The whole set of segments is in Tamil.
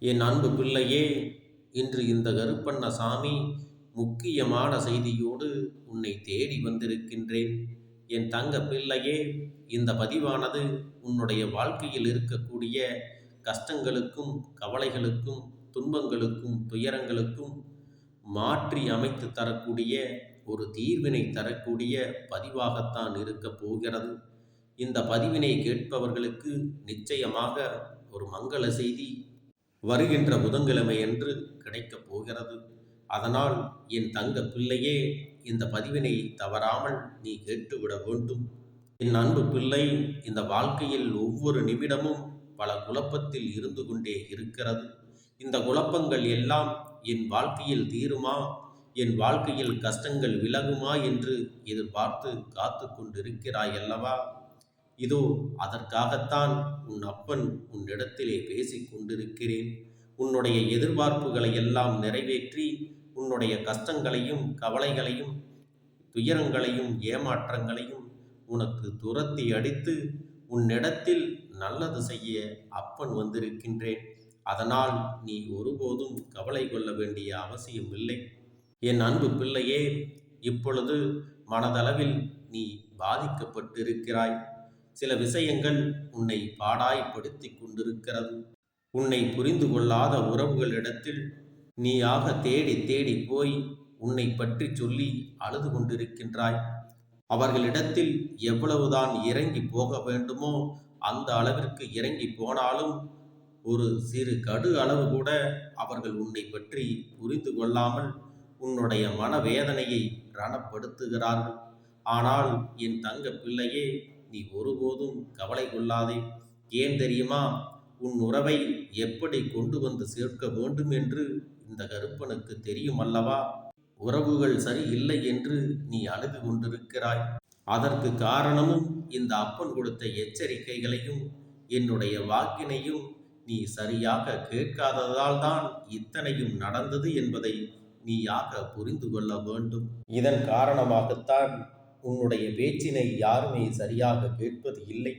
என் அன்பு பிள்ளையே, இன்று இந்த கருப்பண்ணசாமி முக்கியமான செய்தியோடு உன்னை தேடி வந்திருக்கின்றேன். என் தங்க பிள்ளையே, இந்த பதிவானது உன்னுடைய வாழ்க்கையில் இருக்கக்கூடிய கஷ்டங்களுக்கும் கவலைகளுக்கும் துன்பங்களுக்கும் துயரங்களுக்கும் மாற்றி அமைத்து தரக்கூடிய ஒரு தீர்வினை தரக்கூடிய பதிவாகத்தான் இருக்கப் போகிறது. இந்த பதிவினை கேட்பவர்களுக்கு நிச்சயமாக ஒரு மங்கள செய்தி வருகின்ற புதன்கிழமை என்று கிடைக்கப் போகிறது. அதனால் என் தங்க பிள்ளையே, இந்த பதிவினை தவறாமல் நீ கேட்டுவிட வேண்டும். என் அன்பு பிள்ளை, இந்த வாழ்க்கையில் ஒவ்வொரு நிமிடமும் பல குழப்பத்தில் இருந்து கொண்டே இருக்கிறது. இந்த குழப்பங்கள் எல்லாம் என் வாழ்க்கையில் தீருமா, என் வாழ்க்கையில் கஷ்டங்கள் விலகுமா என்று எதிர்பார்த்து காத்து கொண்டிருக்கிறாய் அல்லவா? இதோ அதற்காகத்தான் உன் அப்பன் உன்னிடத்திலே பேசிக் கொண்டிருக்கிறேன். உன்னுடைய எதிர்பார்ப்புகளை எல்லாம் நிறைவேற்றி உன்னுடைய கஷ்டங்களையும் கவலைகளையும் துயரங்களையும் ஏமாற்றங்களையும் உனக்கு துரத்தி அடித்து உன்னிடத்தில் நல்லது செய்ய அப்பன் வந்திருக்கின்றேன். அதனால் நீ ஒருபோதும் கவலை கொள்ள வேண்டிய அவசியம் இல்லை. என் அன்பு பிள்ளையே, இப்பொழுது மனதளவில் நீ பாதிக்கப்பட்டிருக்கிறாய். சில விஷயங்கள் உன்னை பாடாய்படுத்தி கொண்டிருக்கிறது. உன்னை புரிந்து கொள்ளாத உறவுகளிடத்தில் நீயாக தேடி தேடி போய் உன்னை பற்றி சொல்லி அழுது கொண்டிருக்கின்றாய். அவர்களிடத்தில் எவ்வளவுதான் இறங்கி போக வேண்டுமோ அந்த அளவிற்கு இறங்கி போனாலும் ஒரு சிறு கடு அளவு கூட அவர்கள் உன்னை பற்றி புரிந்து கொள்ளாமல் உன்னுடைய மனவேதனையை ரணப்படுத்துகிறார்கள். ஆனால் என் தங்க பிள்ளையே, நீ ஒருபோதும் கவலை கொள்ளாதே. ஏன் தெரியுமா? உன் உறவை எப்படி கொண்டு வந்து சேர்க்க வேண்டும் என்று இந்த கருப்பனுக்கு தெரியும் அல்லவா? உறவுகள் சரி இல்லை என்று நீ அழுது கொண்டிருக்கிறாய். அதற்கு காரணமும் இந்த அப்பன் கொடுத்த எச்சரிக்கைகளையும் என்னுடைய வாக்கினையும் நீ சரியாக கேட்காததால் தான் இத்தனையும் நடந்தது என்பதை நீயாக புரிந்து கொள்ள வேண்டும். இதன் காரணமாகத்தான் உன்னுடைய பேச்சினை யாருமே சரியாக கேட்பது இல்லை.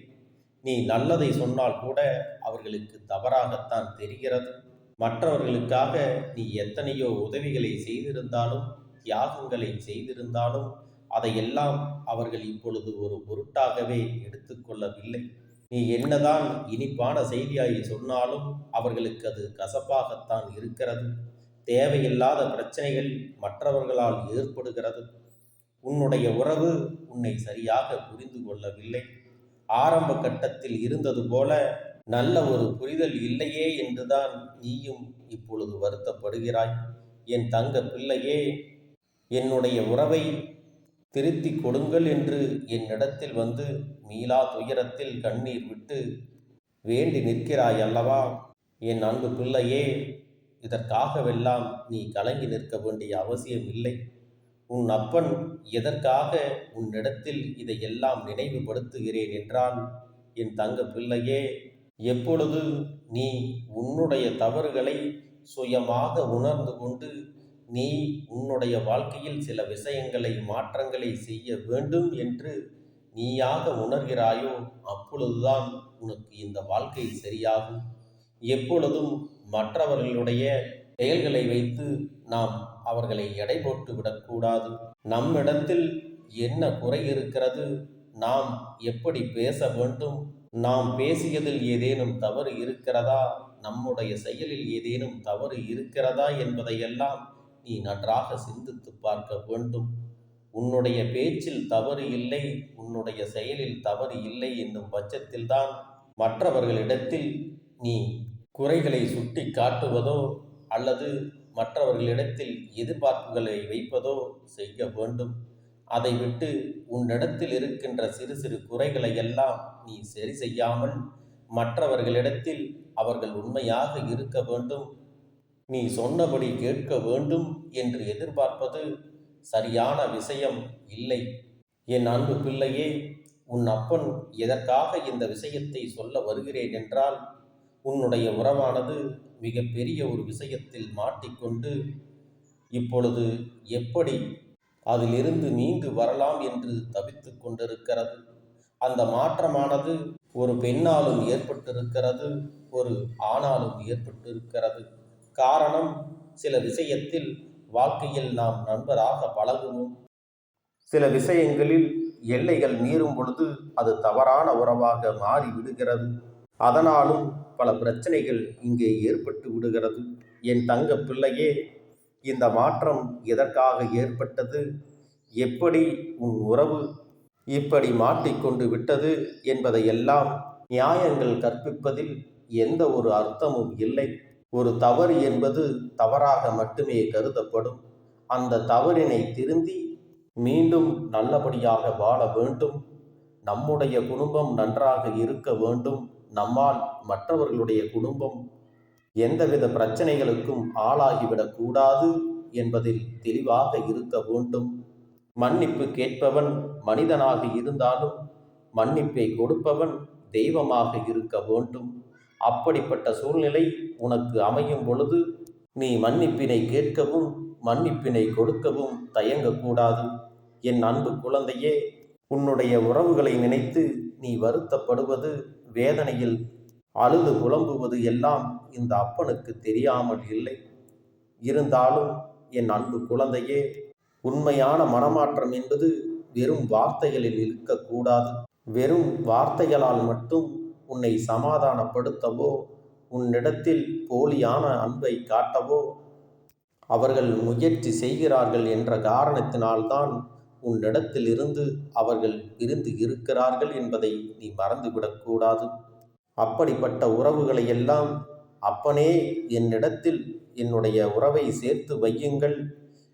நீ நல்லதை சொன்னால் கூட அவர்களுக்கு தவறாகத்தான் தெரிகிறது. மற்றவர்களுக்காக நீ எத்தனையோ உதவிகளை செய்திருந்தாலும் தியாகங்களை செய்திருந்தாலும் அதையெல்லாம் அவர்கள் இப்பொழுது ஒரு பொருட்டாகவே எடுத்துக்கொள்ளவில்லை. நீ என்னதான் இனிப்பான செய்தியாய் சொன்னாலும் அவர்களுக்கு அது கசப்பாகத்தான் இருக்கிறது. தேவையில்லாத பிரச்சனைகள் மற்றவர்களால் ஏற்படுகிறது. உன்னுடைய உறவு உன்னை சரியாக புரிந்து கொள்ளவில்லை. ஆரம்ப கட்டத்தில் இருந்தது போல நல்ல ஒரு புரிதல் இல்லையே என்றுதான் நீயும் இப்பொழுது வருத்தப்படுகிறாய். என் தங்க பிள்ளையே, என்னுடைய உறவை திருத்தி கொடுங்கள் என்று என்னிடத்தில் வந்து மீளா துயரத்தில் கண்ணீர் விட்டு வேண்டி நிற்கிறாய் அல்லவா? என் அன்பு பிள்ளையே, இதற்காகவெல்லாம் நீ கலங்கி நிற்க வேண்டிய அவசியம் இல்லை. உன் அப்பன் எதற்காக உன்னிடத்தில் இதையெல்லாம் நினைவுபடுத்துகிறேன் என்றால், என் தங்க பிள்ளையே, எப்பொழுது நீ உன்னுடைய தவறுகளை சுயமாக உணர்ந்து கொண்டு நீ உன்னுடைய வாழ்க்கையில் சில விஷயங்களை மாற்றங்களை செய்ய வேண்டும் என்று நீயாக உணர்கிறாயோ அப்பொழுதுதான் உனக்கு இந்த வாழ்க்கை சரியாகும். எப்பொழுதும் மற்றவர்களுடைய செயல்களை வைத்து நாம் அவர்களை எடை போட்டு விடக்கூடாது. நம்மிடத்தில் என்ன குறை இருக்கிறது, நாம் எப்படி பேச வேண்டும், நாம் பேசியதில் ஏதேனும் தவறு இருக்கிறதா, நம்முடைய செயலில் ஏதேனும் தவறு இருக்கிறதா என்பதையெல்லாம் நீ நன்றாக சிந்தித்து பார்க்க வேண்டும். உன்னுடைய பேச்சில் தவறு இல்லை, உன்னுடைய செயலில் தவறு இல்லை என்னும் பட்சத்தில்தான் மற்றவர்களிடத்தில் நீ குறைகளை சுட்டி காட்டுவதோ அல்லது மற்றவர்களிடத்தில் எதிர்பார்ப்புகளை வைப்பதோ செய்ய வேண்டும். அதை விட்டு உன்னிடத்தில் இருக்கின்ற சிறு சிறு குறைகளை எல்லாம் நீ சரி செய்யாமல் மற்றவர்களிடத்தில் அவர்கள் உண்மையாக இருக்க வேண்டும், நீ சொன்னபடி கேட்க வேண்டும் என்று எதிர்பார்ப்பது சரியான விஷயம் இல்லை. என் அன்பு பிள்ளையே, உன் அப்பன் எதற்காக இந்த விஷயத்தை சொல்ல வருகிறேன் என்றால், உன்னுடைய உறவானது மிக பெரிய ஒரு விஷயத்தில் மாட்டிக்கொண்டு இப்பொழுது எப்படி அதிலிருந்து மீண்டு வரலாம் என்று தவித்து கொண்டிருக்கிறது. அந்த மாற்றமானது ஒரு பெண்ணாலும் ஏற்பட்டிருக்கிறது, ஒரு ஆனாலும் ஏற்பட்டிருக்கிறது. காரணம், சில விஷயத்தில் வாழ்க்கையில் நாம் நண்பராக பழகுவோம். சில விஷயங்களில் எல்லைகள் மீறும் பொழுது அது தவறான உறவாக மாறி விடுகிறது. அதனாலும் பல பிரச்சனைகள் இங்கே ஏற்பட்டு விடுகிறது. என் தங்க பிள்ளையே, இந்த மாற்றம் எதற்காக ஏற்பட்டது, எப்படி உன் உறவு இப்படி மாட்டிக்கொண்டு விட்டது என்பதையெல்லாம் நியாயங்கள் கற்பிப்பதில் எந்த ஒரு அர்த்தமும் இல்லை. ஒரு தவறு என்பது தவறாக மட்டுமே கருதப்படும். அந்த தவறினை திருந்தி மீண்டும் நல்லபடியாக வாழ வேண்டும். நம்முடைய குடும்பம் நன்றாக இருக்க வேண்டும். நம்மால் மற்றவர்களுடைய குடும்பம் எந்தவித பிரச்சனைகளுக்கும் ஆளாகிவிடக்கூடாது என்பதில் தெளிவாக இருக்க வேண்டும். மன்னிப்பு கேட்பவன் மனிதனாக இருந்தாலும் மன்னிப்பை கொடுப்பவன் தெய்வமாக இருக்க வேண்டும். அப்படிப்பட்ட சூழ்நிலை உனக்கு அமையும் பொழுது நீ மன்னிப்பினை கேட்கவும் மன்னிப்பினை கொடுக்கவும் தயங்கக்கூடாது. என் அன்பு குழந்தையே, உன்னுடைய உறவுகளை நினைத்து நீ வருத்தப்படுவது, வேதனையில் அழுது புலம்புவது எல்லாம் இந்த அப்பனுக்கு தெரியாமல் இல்லை. இருந்தாலும் என் அன்பு குழந்தையே, உண்மையான மனமாற்றம் என்பது வெறும் வார்த்தைகளில் இருக்கக்கூடாது. வெறும் வார்த்தைகளால் மட்டும் உன்னை சமாதானப்படுத்தவோ உன்னிடத்தில் போலியான அன்பை காட்டவோ அவர்கள் முயற்சி செய்கிறார்கள் என்ற காரணத்தினால்தான் உன்னிடத்தில் இருந்து அவர்கள் பிரிந்து இருக்கிறார்கள் என்பதை நீ மறந்துவிடக்கூடாது. அப்படிப்பட்ட உறவுகளை எல்லாம் அப்பனே என்னிடத்தில் என்னுடைய உறவை சேர்த்து வையுங்கள்,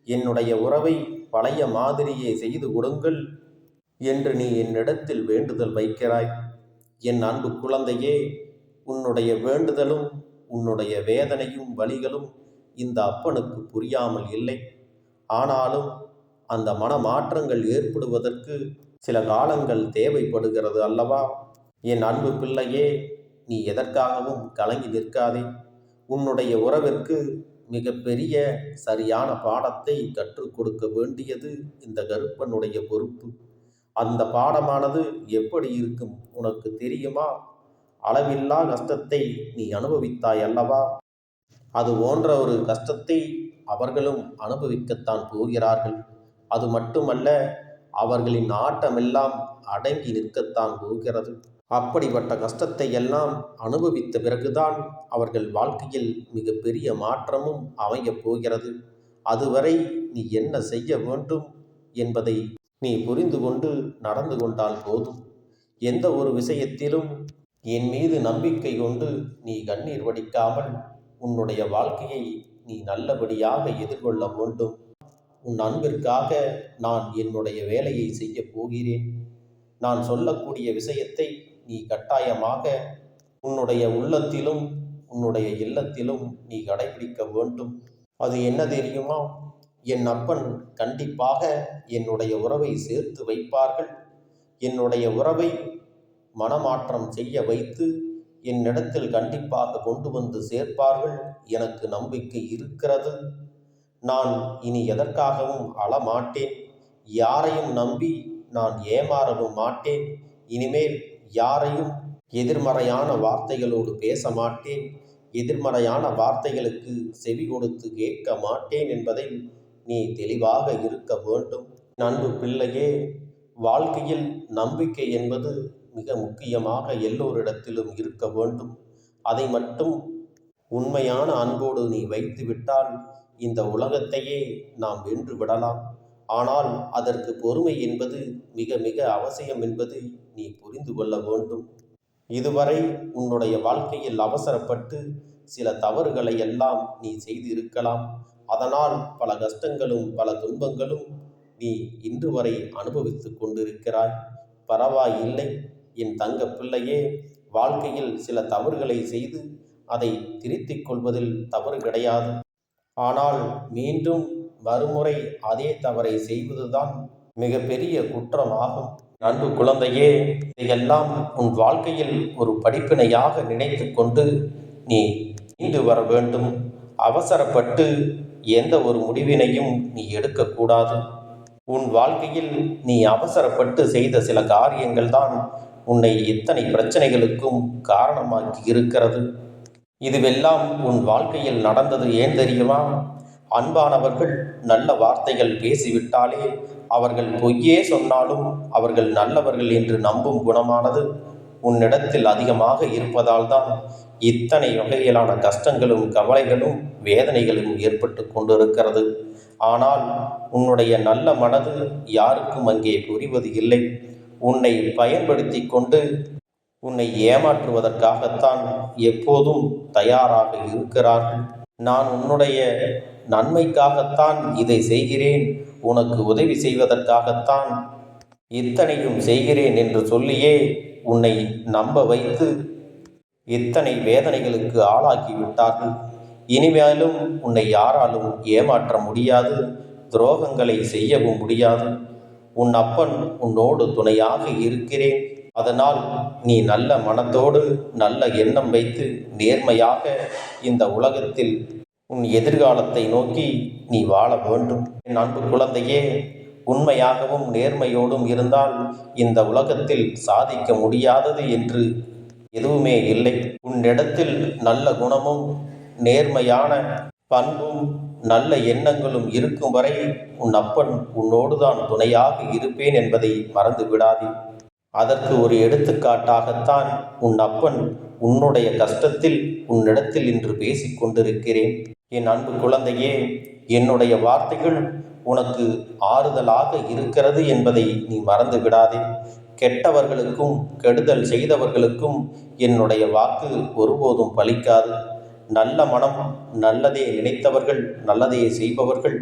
என்னுடைய உறவை பழைய மாதிரியே செய்து கொடுங்கள் என்று நீ என்னிடத்தில் வேண்டுதல் வைக்கிறாய். என் அன்பு குழந்தையே, உன்னுடைய வேண்டுதலும் உன்னுடைய வேதனையும் வலிகளும் இந்த அப்பனுக்கு புரியாமல் இல்லை. ஆனாலும் அந்த மனமாற்றங்கள் ஏற்படுவதற்கு சில காலங்கள் தேவைப்படுகிறது அல்லவா? என் அன்பு பிள்ளையே, நீ எதற்காகவும் கலங்கி நிற்காதே. உன்னுடைய உறவிற்கு மிகப்பெரிய சரியான பாடத்தை கற்றுக் கொடுக்க வேண்டியது இந்த கருப்பனுடைய பொறுப்பு. அந்த பாடமானது எப்படி இருக்கும் உனக்கு தெரியுமா? அளவில்லா கஷ்டத்தை நீ அனுபவித்தாய் அல்லவா? அது போன்ற ஒரு கஷ்டத்தை அவர்களும் அனுபவிக்கத்தான் போகிறார்கள். அது மட்டுமல்ல, அவர்களின் ஆட்டமெல்லாம் அடங்கி நிற்கத்தான் போகிறது. அப்படிப்பட்ட கஷ்டத்தை எல்லாம் அனுபவித்த பிறகுதான் அவர்கள் வாழ்க்கையில் மிகப்பெரிய மாற்றமும் அமையப் போகிறது. அதுவரை நீ என்ன செய்ய வேண்டும் என்பதை நீ புரிந்து கொண்டு நடந்து கொண்டால் போதும். எந்த ஒரு விஷயத்திலும் என் மீது நம்பிக்கை கொண்டு நீ கண்ணீர் வடிக்காமல் உன்னுடைய வாழ்க்கையை நீ நல்லபடியாக எதிர்கொள்ள வேண்டும். உன் அன்பிற்காக நான் என்னுடைய வேலையை செய்ய போகிறேன். நான் சொல்லக்கூடிய விஷயத்தை நீ கட்டாயமாக உன்னுடைய உள்ளத்திலும் உன்னுடைய இல்லத்திலும் நீ கடைபிடிக்க வேண்டும். அது என்ன தெரியுமா? என் அப்பன் கண்டிப்பாக என்னுடைய உறவை சேர்த்து வைப்பார்கள். என்னுடைய உறவை மனமாற்றம் செய்ய வைத்து என்னிடத்தில் கண்டிப்பாக கொண்டு வந்து சேர்ப்பார்கள். எனக்கு நம்பிக்கை இருக்கிறது. நான் இனி எதற்காகவும் அழமாட்டேன். யாரையும் நம்பி நான் ஏமாறவும் மாட்டேன். இனிமேல் யாரையும் எதிர்மறையான வார்த்தைகளோடு பேச மாட்டேன். எதிர்மறையான வார்த்தைகளுக்கு செவி கொடுத்து கேட்க மாட்டேன் என்பதை நீ தெளிவாக இருக்க வேண்டும். அன்பு பிள்ளையே, வாழ்க்கையில் நம்பிக்கை என்பது மிக முக்கியமாக எல்லோரிடத்திலும் இருக்க வேண்டும். அதை மட்டும் உண்மையான அன்போடு நீ வைத்துவிட்டால் இந்த உலகத்தையே நாம் வென்று விடலாம். ஆனால் அதற்கு பொறுமை என்பது மிக மிக அவசியம் என்பது நீ புரிந்து கொள்ள வேண்டும். இதுவரை உன்னுடைய வாழ்க்கையில் அவசரப்பட்டு சில தவறுகளை எல்லாம் நீ செய்து இருக்கலாம். அதனால் பல கஷ்டங்களும் பல துன்பங்களும் நீ இன்று வரை அனுபவித்து கொண்டிருக்கிறாய். பரவாயில்லை என் தங்க பிள்ளையே, வாழ்க்கையில் சில தவறுகளை செய்து அதை திருத்திக் கொள்வதில் தவறு கிடையாது. ஆனால் மீண்டும் மறுமுறை அதே தவறை செய்வதுதான் மிகப்பெரிய குற்றமாகும். அன்பு குழந்தையே, இதையெல்லாம் உன் வாழ்க்கையில் ஒரு படிப்பினையாக நினைத்து கொண்டு நீ மீண்டு வர வேண்டும். அவசரப்பட்டு எந்த ஒரு முடிவினையும் நீ எடுக்கக்கூடாது. உன் வாழ்க்கையில் நீ அவசரப்பட்டு செய்த சில காரியங்கள் தான் உன்னை இத்தனை பிரச்சனைகளுக்கும் காரணமாக்கி இருக்கிறது. இதுவெல்லாம் உன் வாழ்க்கையில் நடந்தது ஏன் தெரியுமா? அன்பானவர்கள் நல்ல வார்த்தைகள் பேசிவிட்டாலே அவர்கள் பொய்யே சொன்னாலும் அவர்கள் நல்லவர்கள் என்று நம்பும் குணமானது உன்னிடத்தில் அதிகமாக இருப்பதால் தான் இத்தனை வகையிலான கஷ்டங்களும் கவலைகளும் வேதனைகளும் ஏற்பட்டு கொண்டிருக்கிறது. ஆனால் உன்னுடைய நல்ல மனது யாருக்கும் அங்கே புரிவது இல்லை. உன்னை பயன்படுத்தி கொண்டு உன்னை ஏமாற்றுவதற்காகத்தான் எப்போதும் தயாராக இருக்கிறார்கள். நான் உன்னுடைய நன்மைக்காகத்தான் இதை செய்கிறேன், உனக்கு உதவி செய்வதற்காகத்தான் இத்தனையும் செய்கிறேன் என்று சொல்லியே உன்னை நம்ப வைத்து இத்தனை வேதனைகளுக்கு ஆளாக்கிவிட்டார்கள். இனிமேலும் உன்னை யாராலும் ஏமாற்ற முடியாது, துரோகங்களை செய்யவும் முடியாது. உன் அப்பன் உன்னோடு துணையாக இருக்கிறேன். அதனால் நீ நல்ல மனத்தோடு நல்ல எண்ணம் வைத்து நேர்மையாக இந்த உலகத்தில் உன் எதிர்காலத்தை நோக்கி நீ வாழ வேண்டும். என் அன்பு குழந்தையே, உண்மையாகவும் நேர்மையோடும் இருந்தால் இந்த உலகத்தில் சாதிக்க முடியாதது என்று எதுவுமே இல்லை. உன்னிடத்தில் நல்ல குணமும் நேர்மையான பண்பும் நல்ல எண்ணங்களும் இருக்கும் வரை உன் அப்பன் உன்னோடு தான் துணையாக இருப்பேன் என்பதை மறந்து விடாதே. அதற்கு ஒரு எடுத்துக்காட்டாகத்தான் உன் அப்பன் உன்னுடைய கஷ்டத்தில் உன்னிடத்தில் இன்று பேசிக் கொண்டிருக்கிறேன். என் அன்பு குழந்தையே, என்னுடைய வார்த்தைகள் உனக்கு ஆறுதலாக இருக்கிறது என்பதை நீ மறந்து விடாதே. கெட்டவர்களுக்கும் கெடுதல் செய்தவர்களுக்கும் என்னுடைய வாக்கு ஒருபோதும் பலிக்காது. நல்ல மனம், நல்லதே நினைத்தவர்கள், நல்லதே செய்பவர்கள்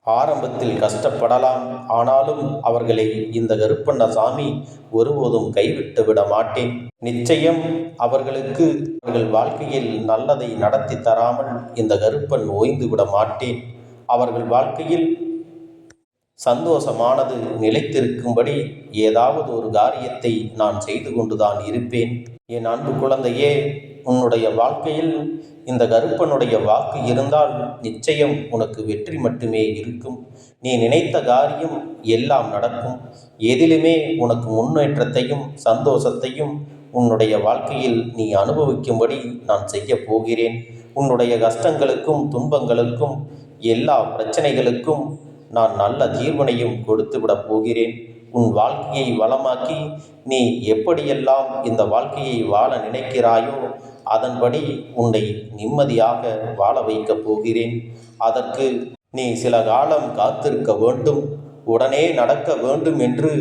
ஆரம்பத்தில் கஷ்டப்படலாம். ஆனாலும் அவர்களை இந்த கருப்பண்ணசாமி ஒருபோதும் கைவிட்டு விட மாட்டேன். நிச்சயம் அவர்களுக்கு அவர்கள் வாழ்க்கையில் நல்லதை நடத்தி தராமல் இந்த கருப்பன் ஓய்ந்து விட மாட்டேன். அவர்கள் வாழ்க்கையில் சந்தோஷமானது நிலைத்திருக்கும்படி ஏதாவது ஒரு காரியத்தை நான் செய்து கொண்டுதான் இருப்பேன். என் அன்பு குழந்தையே, உன்னுடைய வாழ்க்கையில் இந்த கருப்பனுடைய வாக்கு இருந்தால் நிச்சயம் உனக்கு வெற்றி மட்டுமே இருக்கும். நீ நினைத்த காரியம் எல்லாம் நடக்கும். எதிலுமே உனக்கு முன்னேற்றத்தையும் சந்தோஷத்தையும் உன்னுடைய வாழ்க்கையில் நீ அனுபவிக்கும்படி நான் செய்ய போகிறேன். உன்னுடைய கஷ்டங்களுக்கும் துன்பங்களுக்கும் எல்லா பிரச்சனைகளுக்கும் நான் நல்ல தீர்வினையும் கொடுத்து விடப் போகிறேன். உன் வாழ்க்கையை வளமாக்கி நீ எப்படியெல்லாம் இந்த வாழ்க்கையை வாழ நினைக்கிறாயோ அதன்படி உன்னை நிம்மதியாக வாழ வைக்கப் போகிறேன். அதற்கு நீ சில காலம் காத்திருக்க வேண்டும். உடனே நடக்க வேண்டும் என்று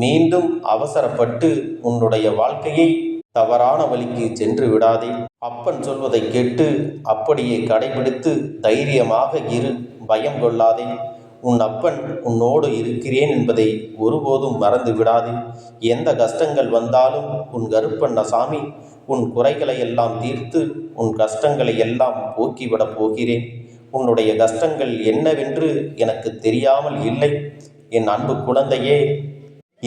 மீண்டும் அவசரப்பட்டு உன்னுடைய வாழ்க்கையை தவறான வழிக்கு சென்று விடாதே. அப்பன் சொல்வதை கேட்டு அப்படியே கடைபிடித்து தைரியமாக இரு, பயம் கொள்ளாதே. உன் அப்பன் உன்னோடு இருக்கிறேன் என்பதை ஒருபோதும் மறந்து விடாதே. எந்த கஷ்டங்கள் வந்தாலும் உன் கருப்பண்ணசாமி உன் குறைகளை எல்லாம் தீர்த்து உன் கஷ்டங்களை எல்லாம் போக்கிவிடப் போகிறேன். உன்னுடைய கஷ்டங்கள் என்னவென்று எனக்கு தெரியாமல் இல்லை. என் அன்பு குழந்தையே,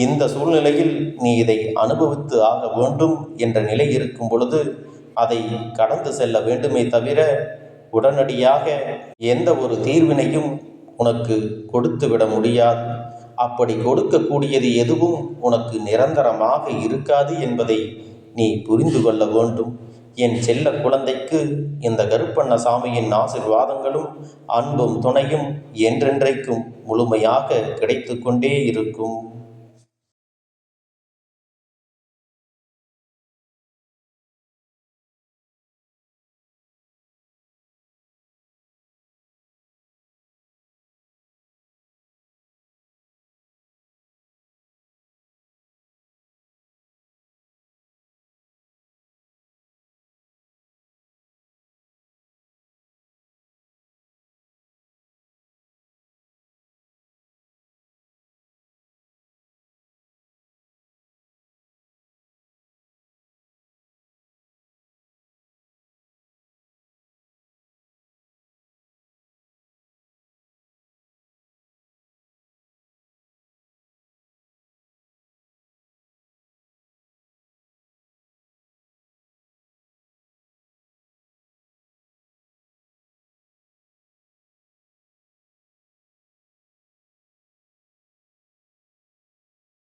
இந்த சூழ்நிலையில் நீ இதை அனுபவித்து ஆக வேண்டும் என்ற நிலை இருக்கும் பொழுது அதை கடந்து செல்ல வேண்டுமே தவிர உடனடியாக எந்த ஒரு தீர்வினையும் உனக்கு கொடுத்து விட முடியாது. அப்படி கொடுக்கக்கூடியது எதுவும் உனக்கு நிரந்தரமாக இருக்காது என்பதை நீ புரிந்து கொள்ள வேண்டும். என் செல்ல குழந்தைக்கு இந்த கருப்பண்ணசாமியின் ஆசீர்வாதங்களும் அன்பும் துணையும் என்றென்றைக்கும் முழுமையாக கிடைத்து கொண்டே இருக்கும்.